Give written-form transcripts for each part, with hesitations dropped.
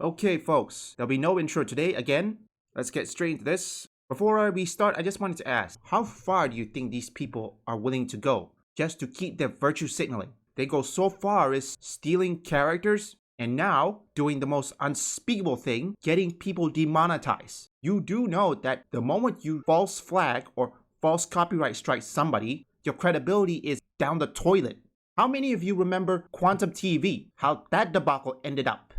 Okay, folks, there'll be no intro today again. Let's get straight into this. Before we start, I just wanted to ask, how far do you think these people are willing to go just to keep their virtue signaling? They go so far as stealing characters and now doing the most unspeakable thing, getting people demonetized. You do know that the moment you false flag or false copyright strike somebody, your credibility is down the toilet. How many of you remember Quantum TV, how that debacle ended up?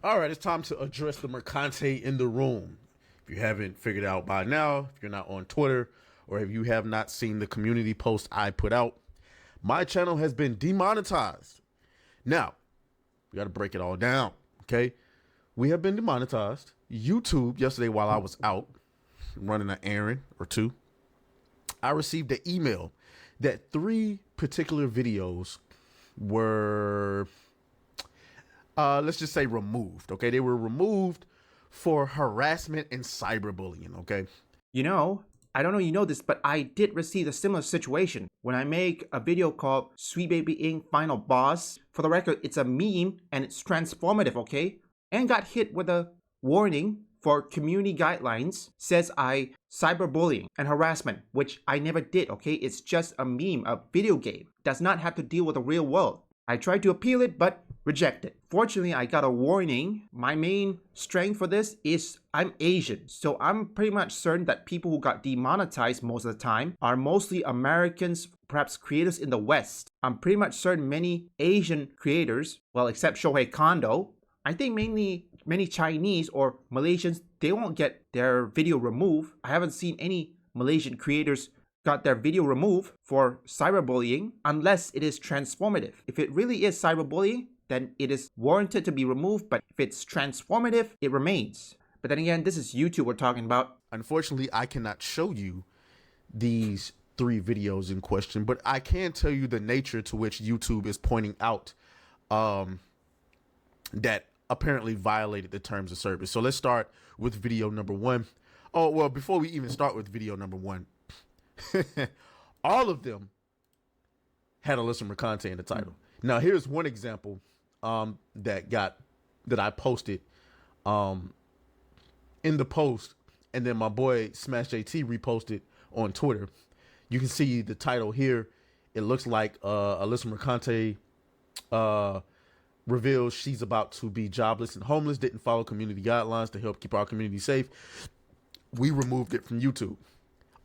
All right, it's time to address the mercante in the room. If you haven't figured out by now, if you're not on Twitter, or if you have not seen the community post I put out, my channel has been demonetized. Now, we got to break it all down, okay? We have been demonetized. YouTube, yesterday while I was out running an errand or two, I received an email that 3 particular videos were, let's just say removed, okay? They were removed for harassment and cyberbullying, okay? You know, I don't know you know this, but I did receive a similar situation when I make a video called Sweet Baby Inc. Final Boss. For the record, it's a meme and it's transformative, okay? And got hit with a warning for community guidelines, says I cyberbullying and harassment, which I never did, okay? It's just a meme, a video game. Does not have to deal with the real world. I tried to appeal it, but rejected. Fortunately, I got a warning. My main strength for this is I'm Asian. So I'm pretty much certain that people who got demonetized most of the time are mostly Americans, perhaps creators in the West. I'm pretty much certain many Asian creators, well, except Shohei Kondo, I think mainly many Chinese or Malaysians, they won't get their video removed. I haven't seen any Malaysian creators got their video removed for cyberbullying unless it is transformative. If it really is cyberbullying, then it is warranted to be removed, but if it's transformative, it remains. But then again, this is YouTube we're talking about. Unfortunately, I cannot show you these 3 videos in question, but I can tell you the nature to which YouTube is pointing out that apparently violated the terms of service. So let's start with video number 1. Oh, well, before we even start with video number 1, all of them had Alyssa Mercante in the title. Now, here's one example that I posted in the post, and then my boy Smash JT reposted on Twitter. You can see the title here. It looks like Alyssa Mercante reveals she's about to be jobless and homeless, didn't follow community guidelines to help keep our community safe. We removed it from YouTube.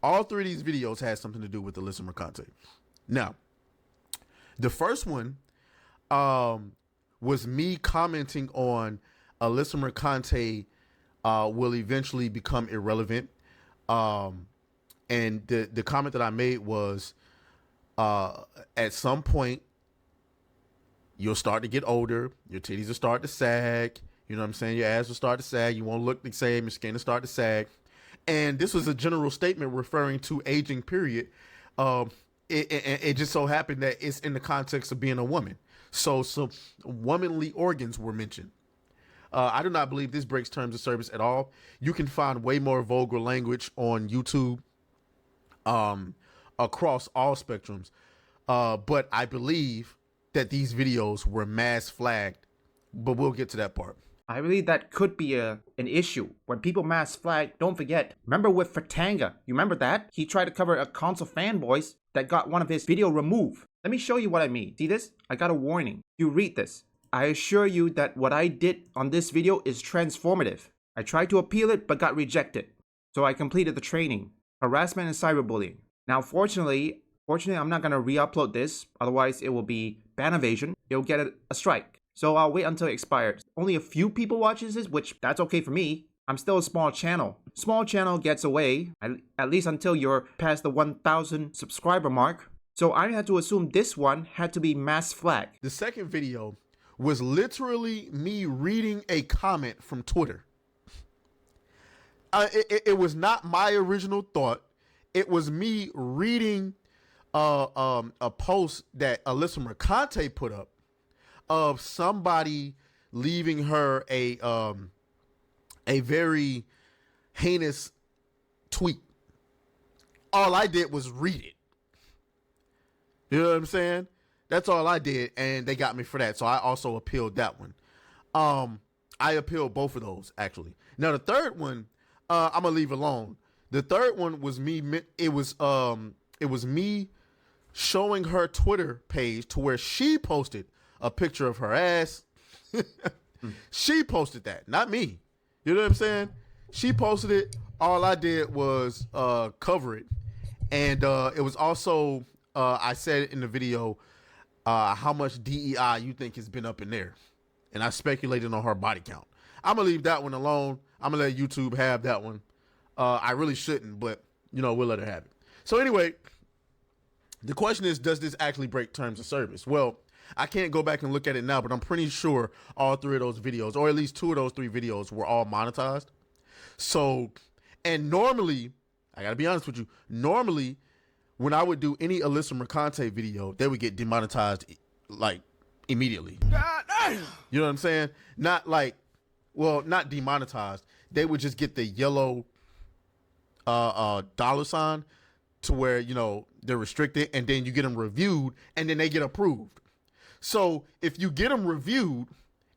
All 3 of these videos had something to do with Alyssa Mercante. Now, the first one was me commenting on Alyssa Mercante will eventually become irrelevant. And the comment that I made was, at some point, you'll start to get older. Your titties will start to sag. You know what I'm saying? Your ass will start to sag. You won't look the same. Your skin will start to sag. And this was a general statement referring to aging, period. It just so happened that it's in the context of being a woman. So some womanly organs were mentioned. I do not believe this breaks terms of service at all. You can find way more vulgar language on YouTube across all spectrums. But I believe that these videos were mass flagged. But we'll get to that part. I believe that could be an issue. When people mass flag, don't forget. Remember with Fatanga, you remember that? He tried to cover a console fanboys that got one of his video removed. Let me show you what I mean. See this? I got a warning. You read this. I assure you that what I did on this video is transformative. I tried to appeal it but got rejected. So I completed the training. Harassment and cyberbullying. Now fortunately, I'm not going to re-upload this. Otherwise it will be ban evasion. It'll get a strike. So I'll wait until it expires. Only a few people watches this, which that's okay for me. I'm still a small channel. Small channel gets away, at least until you're past the 1,000 subscriber mark. So I had to assume this one had to be mass flag. The second video was literally me reading a comment from Twitter. It was not my original thought. It was me reading a post that Alyssa Mercante put up of somebody leaving her a very heinous tweet. All I did was read it. You know what I'm saying? That's all I did, and they got me for that. So I also appealed that one. I appealed both of those actually. Now the third one, I'm gonna leave alone. The third one was me. It was me showing her Twitter page to where she posted a picture of her ass. She posted that, not me. You know what I'm saying? She posted it. All I did was cover it, and it was also I said in the video how much DEI you think has been up in there, and I speculated on her body count. I'm gonna leave that one alone. I'm gonna let YouTube have that one. I really shouldn't, but we'll let her have it. So anyway, the question is, does this actually break terms of service? Well, I can't go back and look at it now, but I'm pretty sure all three of those videos, or at least two of those three videos, were all monetized. So, and normally, I gotta be honest with you, normally when I would do any Alyssa Mercante video, they would get demonetized like immediately. God damn. You know what I'm saying? Not like, well, not demonetized. They would just get the yellow dollar sign to where, they're restricted, and then you get them reviewed, and then they get approved. So if you get them reviewed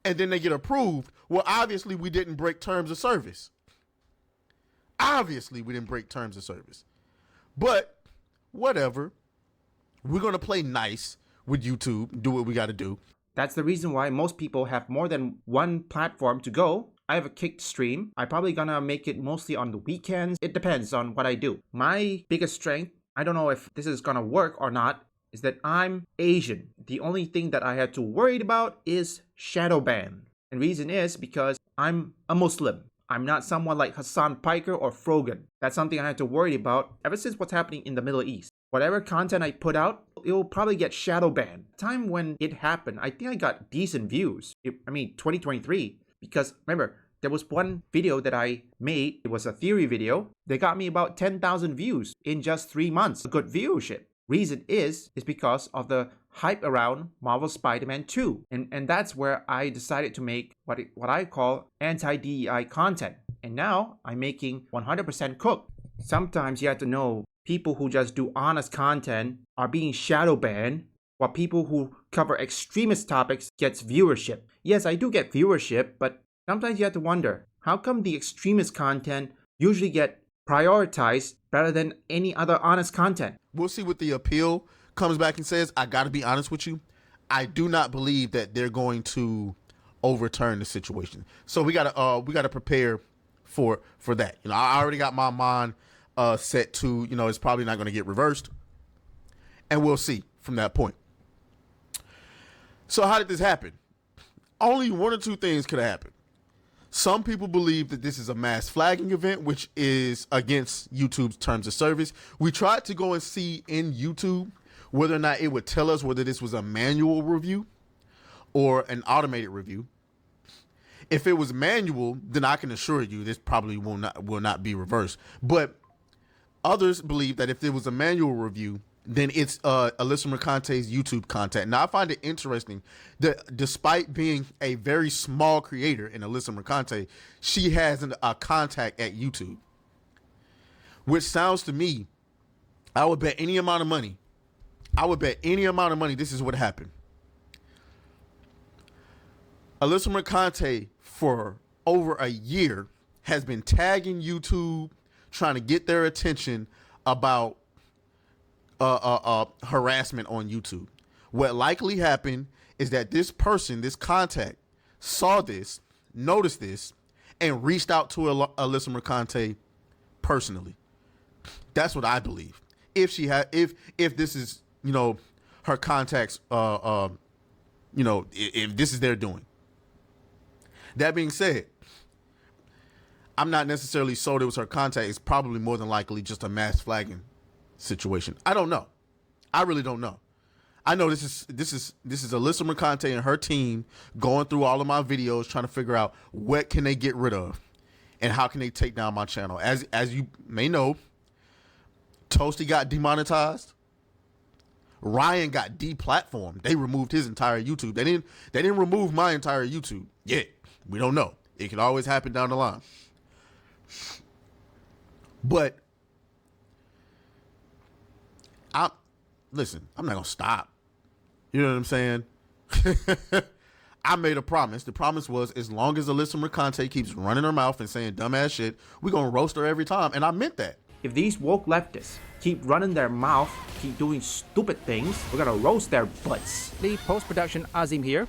and then they get approved, well, obviously we didn't break terms of service. Obviously we didn't break terms of service. But whatever. We're going to play nice with YouTube, do what we got to do. That's the reason why most people have more than one platform to go. I have a kicked stream. I'm probably gonna make it mostly on the weekends. It depends on what I do. My biggest strength, I don't know if this is gonna work or not, is that I'm Asian. The only thing that I had to worry about is shadow ban. And reason is because I'm a Muslim. I'm not someone like Hassan Piker or Frogan. That's something I had to worry about ever since what's happening in the Middle East. Whatever content I put out, it will probably get shadow banned. Time when it happened, I think I got decent views. 2023. Because remember, there was one video that I made. It was a theory video. They got me about 10,000 views in just 3 months. A good viewership. Reason is because of the hype around Marvel Spider-Man 2. And that's where I decided to make what I call anti-DEI content. And now I'm making 100% cooked. Sometimes you have to know people who just do honest content are being shadow banned, while people who cover extremist topics gets viewership. Yes, I do get viewership, but sometimes you have to wonder, how come the extremist content usually get prioritized rather than any other honest content? We'll see what the appeal comes back and says. I got to be honest with you. I do not believe that they're going to overturn the situation. So we got to prepare for that. I already got my mind set to, it's probably not going to get reversed, and we'll see from that point. So how did this happen? Only one or two things could have happened. Some people believe that this is a mass flagging event, which is against YouTube's terms of service. We tried to go and see in YouTube whether or not it would tell us whether this was a manual review or an automated review. If it was manual, then I can assure you this probably will not be reversed. But others believe that if it was a manual review, then it's Alyssa Mercante's YouTube content. Now, I find it interesting that despite being a very small creator in Alyssa Mercante, she has a contact at YouTube, which sounds to me, I would bet any amount of money. This is what happened. Alyssa Mercante, for over a year, has been tagging YouTube, trying to get their attention about harassment on YouTube. What likely happened is that this person, this contact, saw this, noticed this, and reached out to Alyssa Mercante personally. That's what I believe. If this is, her contacts, if this is their doing. That being said, I'm not necessarily sold it was her contact. It's probably more than likely just a mass flagging situation. I don't know. I really don't know. I know this is Alyssa Mercante and her team going through all of my videos trying to figure out what can they get rid of and how can they take down my channel. As you may know, Toasty got demonetized. Ryan got deplatformed. They removed his entire YouTube. They didn't remove my entire YouTube yet. We don't know. It could always happen down the line. But I'm not gonna stop. You know what I'm saying? I made a promise. The promise was, as long as Alyssa Mercante keeps running her mouth and saying dumbass shit, we're going to roast her every time. And I meant that. If these woke leftists keep running their mouth, keep doing stupid things, we're gonna roast their butts. The post-production Azzim here.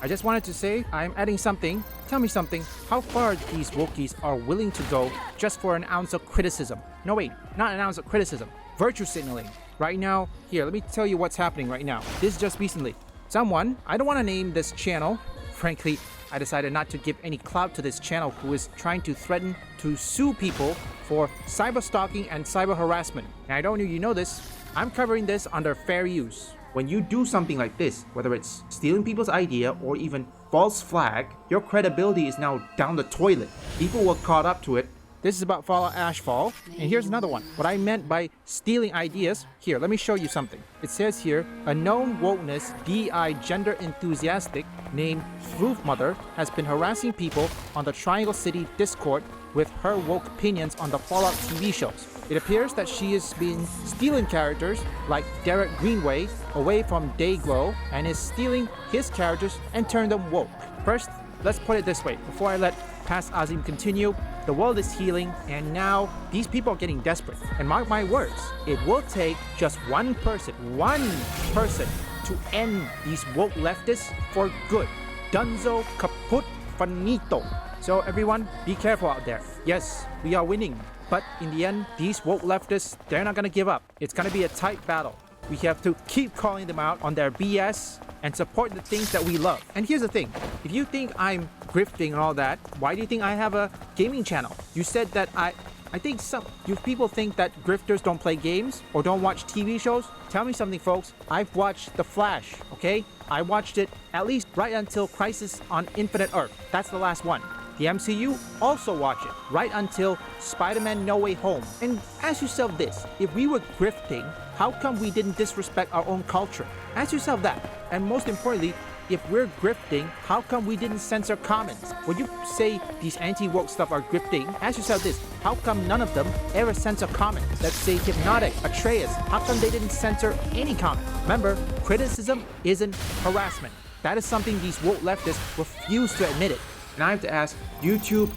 I just wanted to say I'm adding something. Tell me something. How far these wokies are willing to go just for an ounce of criticism? No, wait, not an ounce of criticism. Virtue signaling. Right now, here, let me tell you what's happening right now. This is just recently. Someone, I don't want to name this channel. Frankly, I decided not to give any clout to this channel who is trying to threaten to sue people for cyber stalking and cyber harassment. And I don't know if you know this, I'm covering this under fair use. When you do something like this, whether it's stealing people's idea or even false flag, your credibility is now down the toilet. People were caught up to it. This is about Fallout Ashfall, and here's another one. What I meant by stealing ideas, here, let me show you something. It says here, a known wokeness DI gender enthusiastic named Roof Mother has been harassing people on the Triangle City Discord with her woke opinions on the Fallout TV shows. It appears that she has been stealing characters like Derek Greenway away from Dayglow and is stealing his characters and turn them woke. First, let's put it this way. Before I let past Azzim continue, the world is healing and now these people are getting desperate. And mark my words, it will take just one person to end these woke leftists for good. Dunzo kaput finito. So everyone, be careful out there. Yes, we are winning. But in the end, these woke leftists, they're not gonna give up. It's gonna be a tight battle. We have to keep calling them out on their BS and support the things that we love. And here's the thing, if you think I'm grifting and all that, why do you think I have a gaming channel? You said that I think you people think that grifters don't play games or don't watch TV shows. Tell me something, folks. I've watched The Flash, okay? I watched it at least right until Crisis on Infinite Earth. That's the last one. The MCU also watch it right until Spider-Man No Way Home. And ask yourself this, if we were grifting, how come we didn't disrespect our own culture? Ask yourself that. And most importantly, if we're grifting, how come we didn't censor comments? When you say these anti-woke stuff are grifting, ask yourself this, how come none of them ever censor comments? Let's say Hypnotic, Atreus, how come they didn't censor any comment? Remember, criticism isn't harassment. That is something these woke leftists refuse to admit it. And I have to ask, YouTube,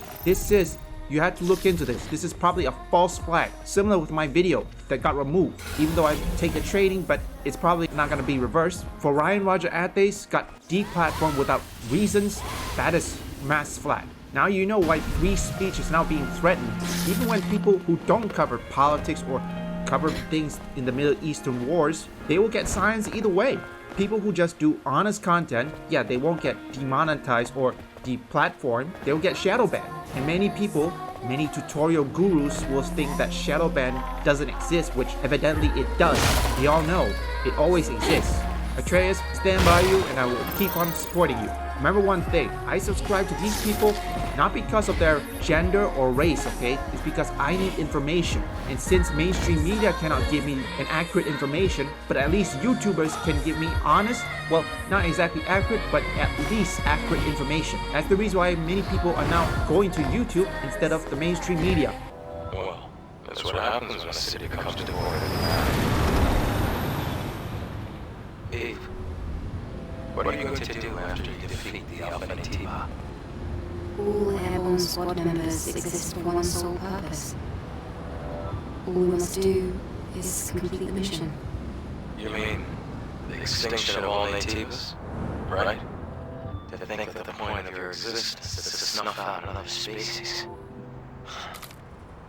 you had to look into this. This is probably a false flag, similar with my video that got removed. Even though I take the trading, but it's probably not gonna be reversed. For Ryan Roger Athase got deplatformed without reasons, that is mass flag. Now you know why free speech is now being threatened. Even when people who don't cover politics or cover things in the Middle Eastern wars, they will get silenced either way. People who just do honest content, yeah, they won't get demonetized or deplatformed, they'll get shadow banned. And many people, many tutorial gurus will think that shadow ban doesn't exist, which evidently it does. We all know, it always exists. Atreus, stand by you and I will keep on supporting you. Remember one thing, I subscribe to these people not because of their gender or race, okay? It's because I need information. And since mainstream media cannot give me an accurate information, but at least YouTubers can give me honest, well, not exactly accurate, but at least accurate information. That's the reason why many people are now going to YouTube instead of the mainstream media. Well, that's what happens when a city comes to war. Eve, what are you going to do after you defeat the Alpha Natiba? All airborne squad members exist for one sole purpose. All we must do is complete the mission. You mean the extinction of all natives? Right? To think that the point of your existence is to snuff out another species.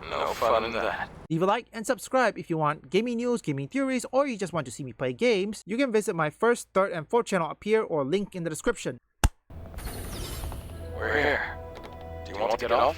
No fun in that. Leave a like and subscribe if you want gaming news, gaming theories, or you just want to see me play games. You can visit my first, third, and fourth channel up here or link in the description. We're here. Do you want to get off?